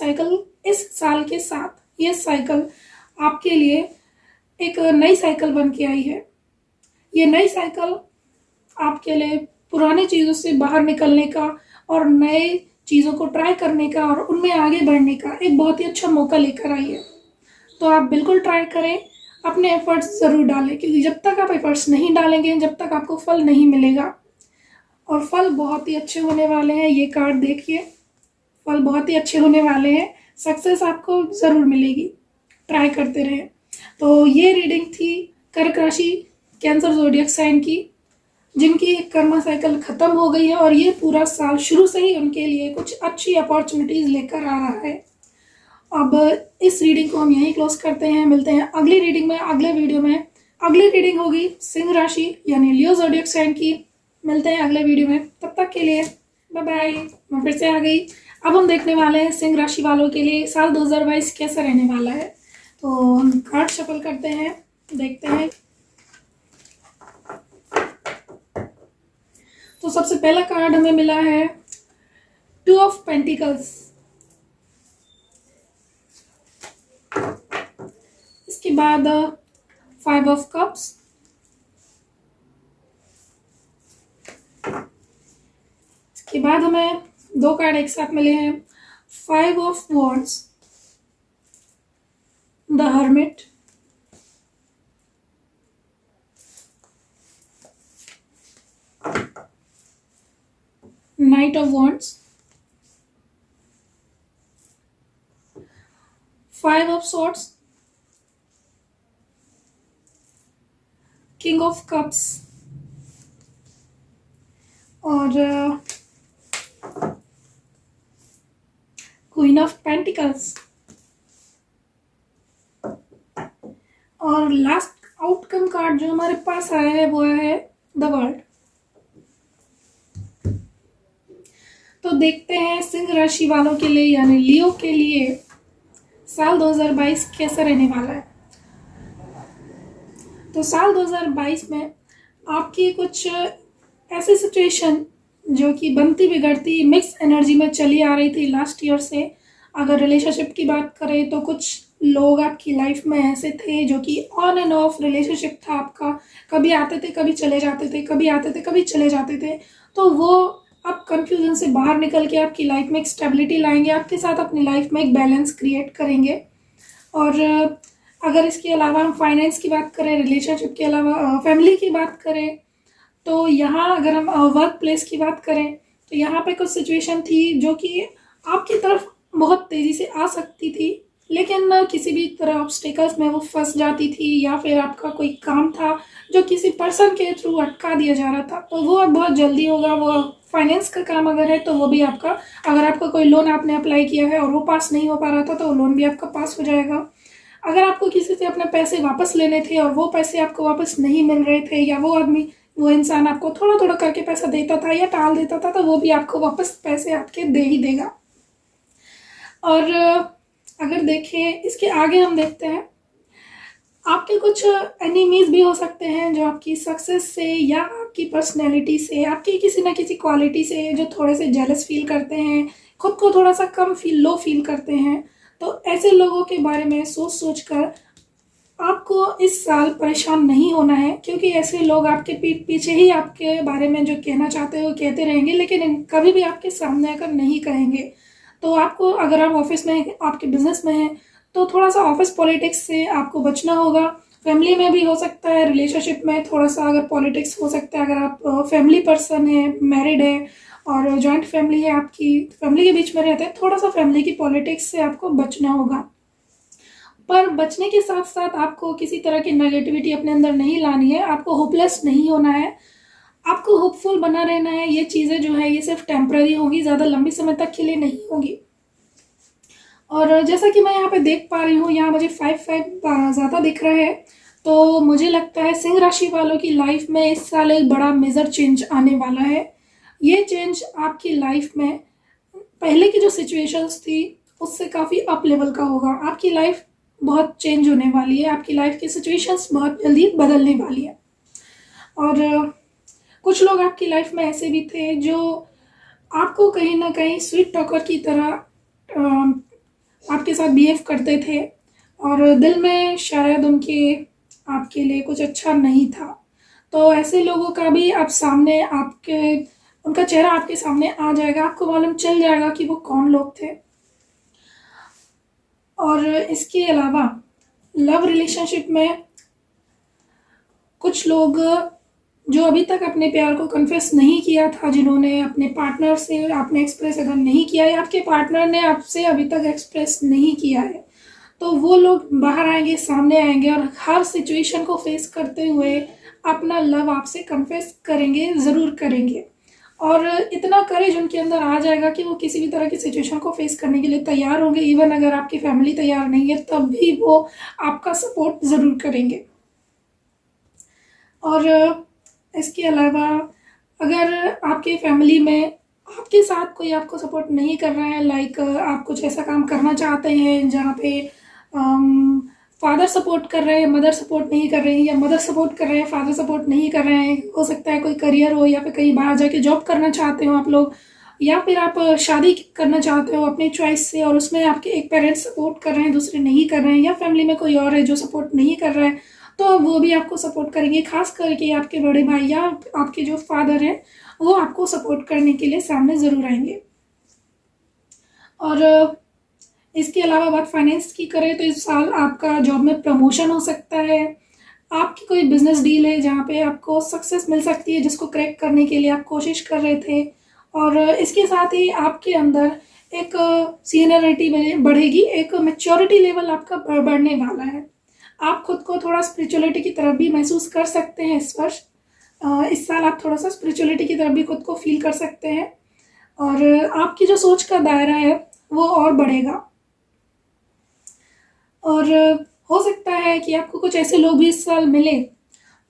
साल के साथ ये साइकिल आपके लिए एक नई साइकिल बन के आई है। ये नई साइकिल आपके लिए पुरानी चीज़ों से बाहर निकलने का और नए चीज़ों को ट्राई करने का और उनमें आगे बढ़ने का एक बहुत ही अच्छा मौका लेकर आई है। तो आप बिल्कुल ट्राई करें, अपने एफर्ट्स ज़रूर डालें, क्योंकि जब तक आप एफर्ट्स नहीं डालेंगे, जब तक आपको फल नहीं मिलेगा। और फल बहुत ही अच्छे होने वाले हैं, ये कार्ड देखिए, फल बहुत ही अच्छे होने वाले हैं, सक्सेस आपको ज़रूर मिलेगी, ट्राई करते रहें। तो ये रीडिंग थी कर्क राशि, कैंसर ज़ोडिएक साइन की, जिनकी कर्मा साइकिल ख़त्म हो गई है और ये पूरा साल शुरू से ही उनके लिए कुछ अच्छी अपॉर्चुनिटीज़ लेकर आ रहा है। अब इस रीडिंग को हम यहीं क्लोज करते हैं, मिलते हैं अगली रीडिंग में, अगले वीडियो में। अगली रीडिंग होगी सिंह राशि यानी लियो ज़ोडिएक साइन की। मिलते हैं अगले वीडियो में, तब तक के लिए बाय बाय। मैं फिर से आ गई। अब हम देखने वाले हैं सिंह राशि वालों के लिए साल 2022 कैसा रहने वाला है। तो हम कार्ड शफल करते हैं, देखते हैं। तो सबसे पहला कार्ड हमें मिला है 2 ऑफ पेंटिकल्स। इसके बाद 5 ऑफ कप्स, इसके बाद हमें 2 कार्ड एक साथ मिले हैं, 5 of wands, the hermit, night of wands, 5 of swords, king of cups और क्वीन ऑफ पेंटिकल्स। और लास्ट आउटकम कार्ड जो हमारे पास आया है वो है द वर्ल्ड। तो देखते हैं सिंह राशि वालों के लिए यानी लियो के लिए साल 2022 कैसा रहने वाला है। तो साल 2022 में आपकी कुछ ऐसी सिचुएशन जो कि बनती बिगड़ती मिक्स एनर्जी में चली आ रही थी लास्ट ईयर से। अगर रिलेशनशिप की बात करें तो कुछ लोग आपकी लाइफ में ऐसे थे जो कि ऑन एंड ऑफ रिलेशनशिप था आपका, कभी आते थे कभी चले जाते थे, कभी आते थे कभी चले जाते थे। तो वो अब कंफ्यूजन से बाहर निकल के आपकी लाइफ में एक स्टेबिलिटी लाएंगे, आपके साथ अपनी लाइफ में एक बैलेंस क्रिएट करेंगे। और अगर इसके अलावा हम फाइनेंस की बात करें, रिलेशनशिप के अलावा फैमिली की बात करें, तो यहाँ अगर हम वर्क प्लेस की बात करें तो यहाँ पे कुछ सिचुएशन थी जो कि आपकी तरफ बहुत तेज़ी से आ सकती थी, लेकिन किसी भी तरह ऑब्स्टिकल्स में वो फंस जाती थी, या फिर आपका कोई काम था जो किसी पर्सन के थ्रू अटका दिया जा रहा था, तो वो अब बहुत जल्दी होगा। वो फाइनेंस का काम अगर है तो वो भी आपका, अगर आपका कोई लोन आपने अप्लाई किया है और वो पास नहीं हो पा रहा था तो वो लोन भी आपका पास हो जाएगा। अगर आपको किसी से अपने पैसे वापस लेने थे और वो पैसे आपको वापस नहीं मिल रहे थे, या वो इंसान आपको थोड़ा थोड़ा करके पैसा देता था या टाल देता था, तो वो भी आपको वापस पैसे आपके दे ही देगा। और अगर देखें इसके आगे हम देखते हैं, आपके कुछ एनिमीज भी हो सकते हैं जो आपकी सक्सेस से या आपकी पर्सनैलिटी से, आपकी किसी ना किसी क्वालिटी से जो थोड़े से जेलस फील करते हैं, खुद को थोड़ा सा कम लो फील करते हैं। तो ऐसे लोगों के बारे में सोच कर आपको इस साल परेशान नहीं होना है, क्योंकि ऐसे लोग आपके पीठ पीछे ही आपके बारे में जो कहना चाहते हो कहते रहेंगे, लेकिन कभी भी आपके सामने आकर नहीं कहेंगे। तो आपको, अगर आप ऑफिस में, आपके बिजनेस में हैं, तो थोड़ा सा ऑफिस पॉलिटिक्स से आपको बचना होगा। फैमिली में भी हो सकता है, रिलेशनशिप में थोड़ा सा अगर पॉलिटिक्स हो सकता है, अगर आप फैमिली पर्सन है, मैरिड है और जॉइंट फैमिली है, आपकी फैमिली के बीच में रहते हैं, थोड़ा सा फैमिली की पॉलिटिक्स से आपको बचना होगा। पर बचने के साथ साथ आपको किसी तरह की नेगेटिविटी अपने अंदर नहीं लानी है, आपको होपलेस नहीं होना है, आपको होपफुल बना रहना है। ये चीज़ें जो है ये सिर्फ टेम्पररी होगी, ज़्यादा लंबी समय तक के लिए नहीं होगी। और जैसा कि मैं यहाँ पे देख पा रही हूँ, यहाँ मुझे 5 ज़्यादा दिख रहा है, तो मुझे लगता है सिंह राशि वालों की लाइफ में इस साल एक बड़ा मेजर चेंज आने वाला है। ये चेंज आपकी लाइफ में पहले की जो सिचुएशंस थी उससे काफ़ी अप लेवल का होगा। आपकी लाइफ बहुत चेंज होने वाली है, आपकी लाइफ की सिचुएशंस बहुत जल्दी बदलने वाली है। और कुछ लोग आपकी लाइफ में ऐसे भी थे जो आपको कहीं ना कहीं स्वीट टॉकर की तरह आपके साथ बिहेव करते थे, और दिल में शायद उनके आपके लिए कुछ अच्छा नहीं था। तो ऐसे लोगों का भी आप सामने आपके उनका चेहरा आपके सामने आ जाएगा, आपको मालूम चल जाएगा कि वो कौन लोग थे। और इसके अलावा लव रिलेशनशिप में कुछ लोग जो अभी तक अपने प्यार को कन्फेस नहीं किया था, जिन्होंने अपने पार्टनर से आपने एक्सप्रेस अगर नहीं किया है, आपके पार्टनर ने आपसे अभी तक एक्सप्रेस नहीं किया है, तो वो लोग बाहर आएंगे, सामने आएंगे और हर सिचुएशन को फेस करते हुए अपना लव आपसे कन्फेस करेंगे, ज़रूर करेंगे। और इतना करेज उनके अंदर आ जाएगा कि वो किसी भी तरह की सिचुएशन को फेस करने के लिए तैयार होंगे। इवन अगर आपकी फैमिली तैयार नहीं है तब भी वो आपका सपोर्ट ज़रूर करेंगे। और इसके अलावा अगर आपके फैमिली में आपके साथ कोई आपको सपोर्ट नहीं कर रहा है, लाइक आप कुछ ऐसा काम करना चाहते हैं जहाँ पे फादर सपोर्ट कर रहे हैं, मदर सपोर्ट नहीं कर रहे हैं, या मदर सपोर्ट कर रहे हैं, फादर सपोर्ट नहीं कर रहे हैं, हो सकता है कोई करियर हो या फिर कहीं बाहर जाके जॉब करना चाहते हो आप लोग, या फिर आप शादी करना चाहते हो अपनी चॉइस से और उसमें आपके एक पेरेंट्स सपोर्ट कर रहे हैं, दूसरे नहीं कर रहे हैं, या फैमिली में कोई और है जो सपोर्ट नहीं कर रहा है, तो वो भी आपको सपोर्ट करेंगे। खास करके आपके बड़े भाई या आपके जो फादर हैं वो आपको सपोर्ट करने के लिए सामने ज़रूर आएंगे। और इसके अलावा बात फाइनेंस की करें तो इस साल आपका जॉब में प्रमोशन हो सकता है, आपकी कोई बिजनेस डील है जहाँ पे आपको सक्सेस मिल सकती है, जिसको क्रैक करने के लिए आप कोशिश कर रहे थे। और इसके साथ ही आपके अंदर एक सीनियरिटी बढ़ेगी, एक मैच्योरिटी लेवल आपका बढ़ने वाला है। आप खुद को थोड़ा स्पिरिचुअलिटी की तरफ भी महसूस कर सकते हैं इस वर्ष। इस साल आप थोड़ा सा स्पिरिचुअलिटी की तरफ भी खुद को फील कर सकते हैं और आपकी जो सोच का दायरा है वो और बढ़ेगा। और हो सकता है कि आपको कुछ ऐसे लोग भी इस साल मिले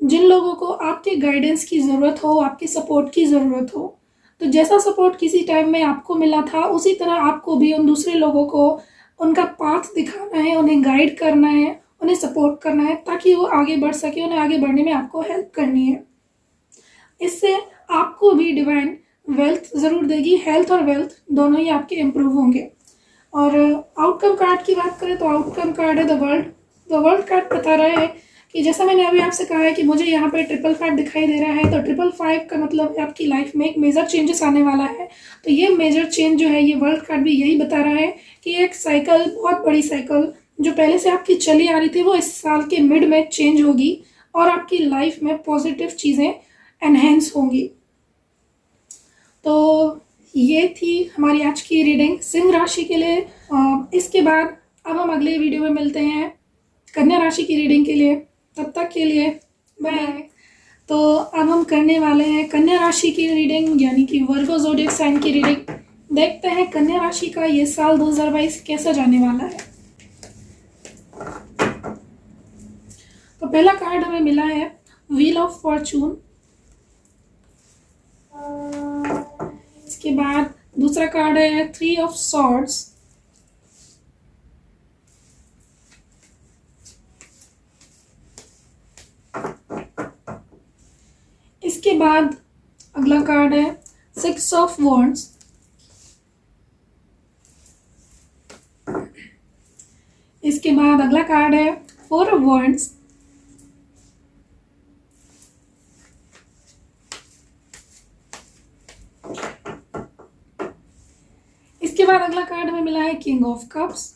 जिन लोगों को आपके गाइडेंस की ज़रूरत हो, आपकी सपोर्ट की ज़रूरत हो। तो जैसा सपोर्ट किसी टाइम में आपको मिला था उसी तरह आपको भी उन दूसरे लोगों को उनका पाथ दिखाना है, उन्हें गाइड करना है, उन्हें सपोर्ट करना है ताकि वो आगे बढ़ सके, उन्हें आगे बढ़ने में आपको हेल्प करनी है। इससे आपको भी डिवाइन वेल्थ ज़रूर देगी, हेल्थ और वेल्थ दोनों ही आपके इम्प्रूव होंगे। और आउटकम कार्ड की बात करें तो आउटकम कार्ड है the world. The world card बता रहा है कि जैसा मैंने अभी आपसे कहा है कि मुझे यहाँ पे 555 दिखाई दे रहा है, तो 555 का मतलब है आपकी लाइफ में एक मेजर चेंजेस आने वाला है। तो ये मेजर चेंज जो है, ये वर्ल्ड कार्ड भी यही बता रहा है कि एक साइकिल, बहुत बड़ी साइकिल जो पहले से आपकी चली आ रही थी वो इस साल के मिड में चेंज होगी और आपकी लाइफ में पॉजिटिव चीज़ें एनहेंस होंगी। तो ये थी हमारी आज की रीडिंग सिंह राशि के लिए। इसके बाद अब हम अगले वीडियो में मिलते हैं कन्या राशि की रीडिंग के लिए। तब तक के लिए बाय। तो अब हम करने वाले हैं कन्या राशि की रीडिंग, यानी कि वर्गो ज़ोडिएक साइन की रीडिंग। देखते हैं कन्या राशि का ये साल 2022 कैसा जाने वाला है। तो पहला कार्ड हमें मिला है व्हील ऑफ फॉर्चून। इसके बाद दूसरा कार्ड है 3 ऑफ सॉर्ड्स। इसके बाद अगला कार्ड है 6 ऑफ वॉन्ड्स। इसके बाद अगला कार्ड है 4 ऑफ वॉन्ड्स। इसके बाद अगला कार्ड हमें मिला है किंग ऑफ कप्स।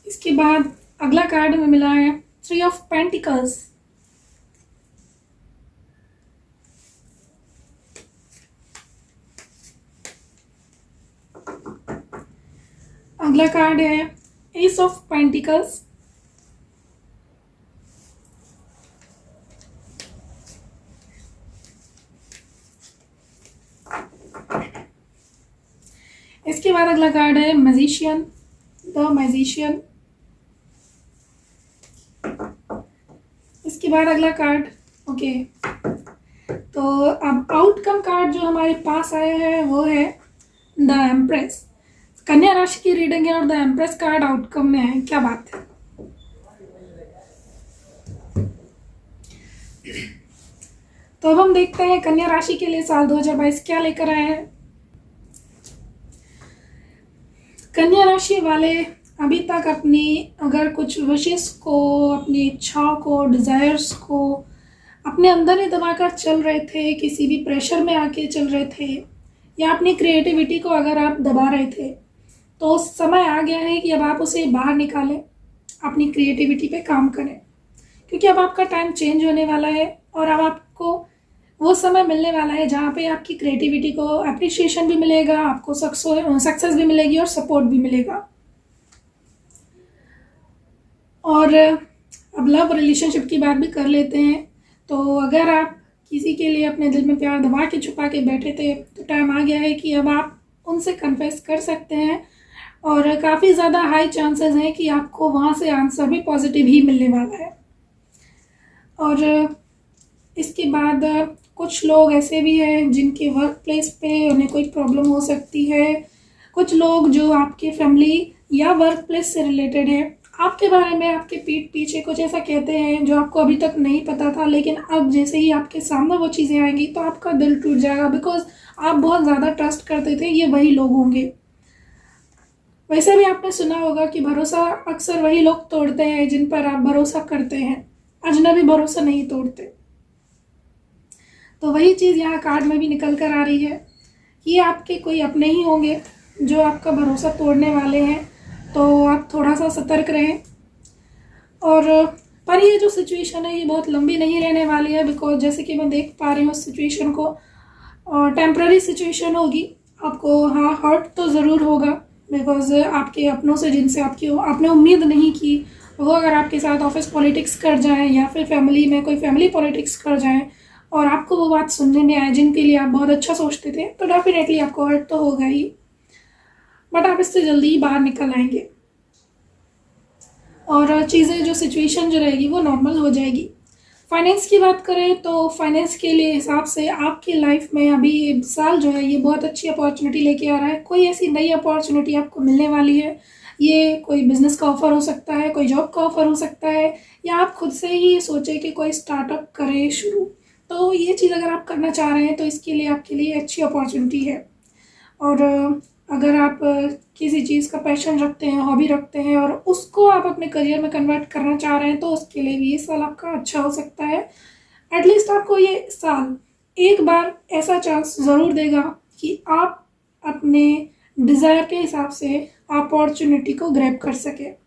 इसके बाद अगला कार्ड हमें मिला है 3 ऑफ पेंटिकल्स। अगला कार्ड है एस ऑफ पेंटिकल्स। इसके बाद अगला कार्ड है मैजिशियन, द मैजिशियन। इसके बाद अगला कार्ड ओके। तो अब आउटकम कार्ड जो हमारे पास आया है वो है द एम्प्रेस। कन्या राशि की रीडिंग है और द एम्प्रेस कार्ड आउटकम में है, क्या बात है। तो अब हम देखते हैं कन्या राशि के लिए साल 2022 क्या लेकर आया है। कन्या राशि वाले अभी तक अपनी अगर कुछ विशेष को, अपनी इच्छाओं को, डिज़ायर्स को अपने अंदर ही दबाकर चल रहे थे, किसी भी प्रेशर में आके चल रहे थे, या अपनी क्रिएटिविटी को अगर आप दबा रहे थे, तो समय आ गया है कि अब आप उसे बाहर निकालें, अपनी क्रिएटिविटी पे काम करें, क्योंकि अब आपका टाइम चेंज होने वाला है और अब आपको वो समय मिलने वाला है जहाँ पे आपकी क्रिएटिविटी को अप्रिशिएशन भी मिलेगा, आपको सक्सेस भी मिलेगी और सपोर्ट भी मिलेगा। और अब लव रिलेशनशिप की बात भी कर लेते हैं। तो अगर आप किसी के लिए अपने दिल में प्यार दबा के छुपा के बैठे थे, तो टाइम आ गया है कि अब आप उनसे कन्फेस कर सकते हैं और काफ़ी ज़्यादा हाई चांसेस हैं कि आपको वहाँ से आंसर भी पॉजिटिव ही मिलने वाला है। और इसके बाद कुछ लोग ऐसे भी हैं जिनके वर्क प्लेस पे उन्हें कोई प्रॉब्लम हो सकती है। कुछ लोग जो आपके फैमिली या वर्क प्लेस से रिलेटेड है, आपके बारे में आपके पीठ पीछे कुछ ऐसा कहते हैं जो आपको अभी तक नहीं पता था, लेकिन अब जैसे ही आपके सामने वो चीज़ें आएंगी तो आपका दिल टूट जाएगा, बिकॉज आप बहुत ज़्यादा ट्रस्ट करते थे। ये वही लोग होंगे। वैसे भी आपने सुना होगा कि भरोसा अक्सर वही लोग तोड़ते हैं जिन पर आप भरोसा करते हैं, अजनबी भरोसा नहीं तोड़ते। तो वही चीज़ यहाँ कार्ड में भी निकल कर आ रही है कि आपके कोई अपने ही होंगे जो आपका भरोसा तोड़ने वाले हैं, तो आप थोड़ा सा सतर्क रहें। और पर ये जो सिचुएशन है ये बहुत लंबी नहीं रहने वाली है, बिकॉज जैसे कि मैं देख पा रही हूँ सिचुएशन को, टेम्प्ररी सिचुएशन होगी। आपको हाँ हर्ट तो ज़रूर होगा, बिकॉज आपके अपनों से जिनसे आपने उम्मीद नहीं की, वो अगर आपके साथ ऑफिस पॉलिटिक्स कर जाए या फिर फैमिली में कोई फैमिली पॉलिटिक्स कर जाए और आपको वो बात सुनने में आए जिनके लिए आप बहुत अच्छा सोचते थे, तो डेफिनेटली आपको हर्ट तो होगा ही, बट आप इससे जल्दी ही बाहर निकल आएंगे और चीज़ें जो सिचुएशन जो रहेगी वो नॉर्मल हो जाएगी। फाइनेंस की बात करें तो फाइनेंस के लिए हिसाब से आपकी लाइफ में अभी साल जो है ये बहुत अच्छी अपॉर्चुनिटी लेके आ रहा है। कोई ऐसी नई अपॉर्चुनिटी आपको मिलने वाली है। ये कोई बिजनेस का ऑफर हो सकता है, कोई जॉब का ऑफर हो सकता है, या आप खुद से ही सोचे कि कोई स्टार्टअप करें शुरू। तो ये चीज़ अगर आप करना चाह रहे हैं तो इसके लिए आपके लिए अच्छी अपॉर्चुनिटी है। और अगर आप किसी चीज़ का पैशन रखते हैं, हॉबी रखते हैं और उसको आप अपने करियर में कन्वर्ट करना चाह रहे हैं, तो उसके लिए भी ये साल आपका अच्छा हो सकता है। एटलीस्ट आपको ये साल एक बार ऐसा चांस ज़रूर देगा कि आप अपने डिज़ायर के हिसाब से अपॉर्चुनिटी को ग्रैब कर सके।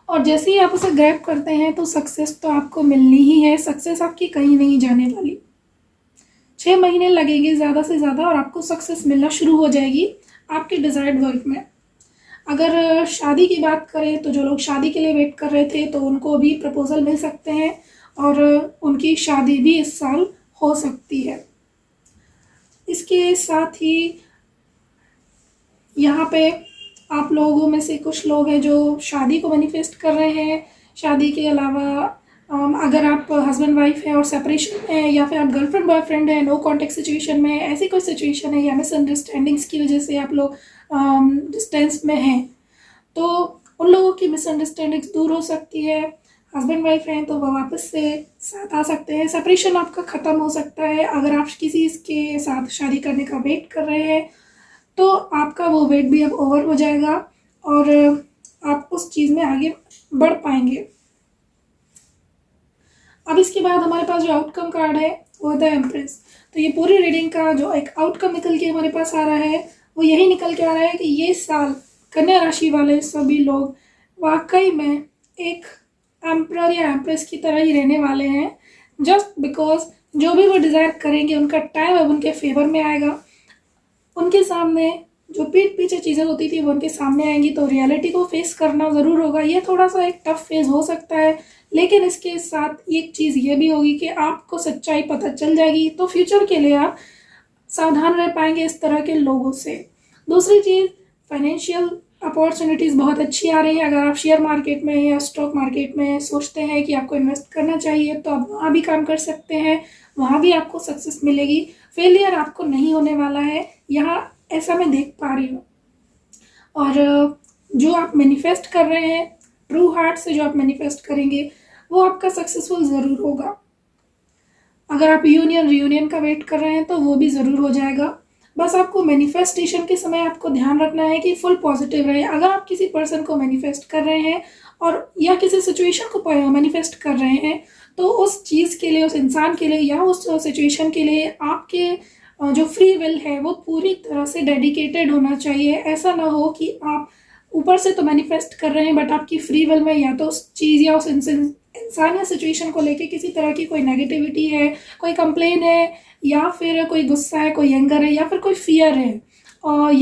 और जैसे ही आप उसे ग्रैब करते हैं तो सक्सेस तो आपको मिलनी ही है। सक्सेस आपकी कहीं नहीं जाने वाली। 6 महीने लगेंगे ज़्यादा से ज़्यादा और आपको सक्सेस मिलना शुरू हो जाएगी आपके डिज़ायर्ड वर्क में। अगर शादी की बात करें तो जो लोग शादी के लिए वेट कर रहे थे तो उनको भी प्रपोजल मिल सकते हैं और उनकी शादी भी इस साल हो सकती है। इसके साथ ही यहाँ पे आप लोगों में से कुछ लोग हैं जो शादी को मैनिफेस्ट कर रहे हैं। शादी के अलावा अगर आप हस्बैंड वाइफ हैं और सेपरेशन में है, या फिर आप गर्लफ्रेंड बॉयफ्रेंड है, नो कॉन्टेक्ट सिचुएशन में है, ऐसी कोई सिचुएशन है या मिसअंडरस्टैंडिंग्स की वजह से आप लोग डिस्टेंस में हैं, तो उन लोगों की मिसअंडरस्टैंडिंग्स दूर हो सकती है। हस्बैंड वाइफ हैं तो वह वापस से साथ आ सकते हैं। सेपरेशन आपका ख़त्म हो सकता है। अगर आप किसी के साथ शादी करने का वेट कर रहे हैं तो आपका वो वेट भी अब ओवर हो जाएगा और आप उस चीज़ में आगे बढ़ पाएंगे। अब इसके बाद हमारे पास जो आउटकम कार्ड है वो द एम्प्रेस। तो ये पूरी रीडिंग का जो एक आउटकम निकल के हमारे पास आ रहा है वो यही निकल के आ रहा है कि ये साल कन्या राशि वाले सभी लोग वाकई में एक एम्परर या एम्प्रेस की तरह ही रहने वाले हैं। जस्ट बिकॉज जो भी वो डिज़ायर करेंगे उनका टाइम अब उनके फेवर में आएगा। उनके सामने जो पीठ पीछे चीज़ें होती थी वो उनके सामने आएंगी, तो रियलिटी को फेस करना ज़रूर होगा। ये थोड़ा सा एक टफ फेज हो सकता है, लेकिन इसके साथ एक चीज़ ये भी होगी कि आपको सच्चाई पता चल जाएगी, तो फ्यूचर के लिए आप सावधान रह पाएंगे इस तरह के लोगों से। दूसरी चीज़, फाइनेंशियल अपॉर्चुनिटीज़ बहुत अच्छी आ रही है। अगर आप शेयर मार्केट में या स्टॉक मार्केट में सोचते हैं कि आपको इन्वेस्ट करना चाहिए तो आप वहाँ भी काम कर सकते हैं, वहाँ भी आपको सक्सेस मिलेगी। फेलियर आपको नहीं होने वाला है यहाँ, ऐसा मैं देख पा रही हूँ। और जो आप मैनिफेस्ट कर रहे हैं, ट्रू हार्ट से जो आप मैनिफेस्ट करेंगे वो आपका सक्सेसफुल ज़रूर होगा। अगर आप यूनियन रियूनियन का वेट कर रहे हैं तो वो भी ज़रूर हो जाएगा। बस आपको मैनिफेस्टेशन के समय आपको ध्यान रखना है कि फुल पॉजिटिव रहे। अगर आप किसी पर्सन को मैनिफेस्ट कर रहे हैं और या किसी सिचुएशन को मैनिफेस्ट कर रहे हैं, तो उस चीज़ के लिए, उस इंसान के लिए या उस सिचुएशन के लिए आपके जो फ्री विल है वो पूरी तरह से डेडिकेटेड होना चाहिए। ऐसा ना हो कि आप ऊपर से तो मैनिफेस्ट कर रहे हैं बट आपकी फ्री विल में या तो उस चीज़ या उस इंसान या सिचुएशन को लेके किसी तरह की कोई नेगेटिविटी है, कोई कंप्लेन है, या फिर कोई गुस्सा है, कोई एंगर है, या फिर कोई फियर है, और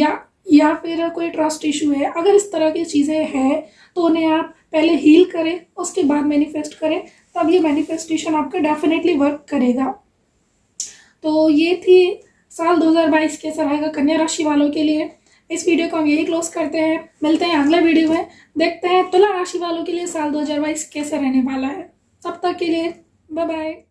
या फिर कोई ट्रस्ट इशू है। अगर इस तरह की चीज़ें हैं तो उन्हें आप पहले हील करें, उसके बाद मैनिफेस्ट करें, तब ये मैनिफेस्टेशन आपका डेफिनेटली वर्क करेगा। तो ये थी साल 2022 कैसा रहेगा कन्या राशि वालों के लिए। इस वीडियो को हम यही क्लोज करते हैं, मिलते हैं अगले वीडियो में, देखते हैं तुला राशि वालों के लिए साल 2022 कैसे रहने वाला है। तब तक के लिए बाय बाय।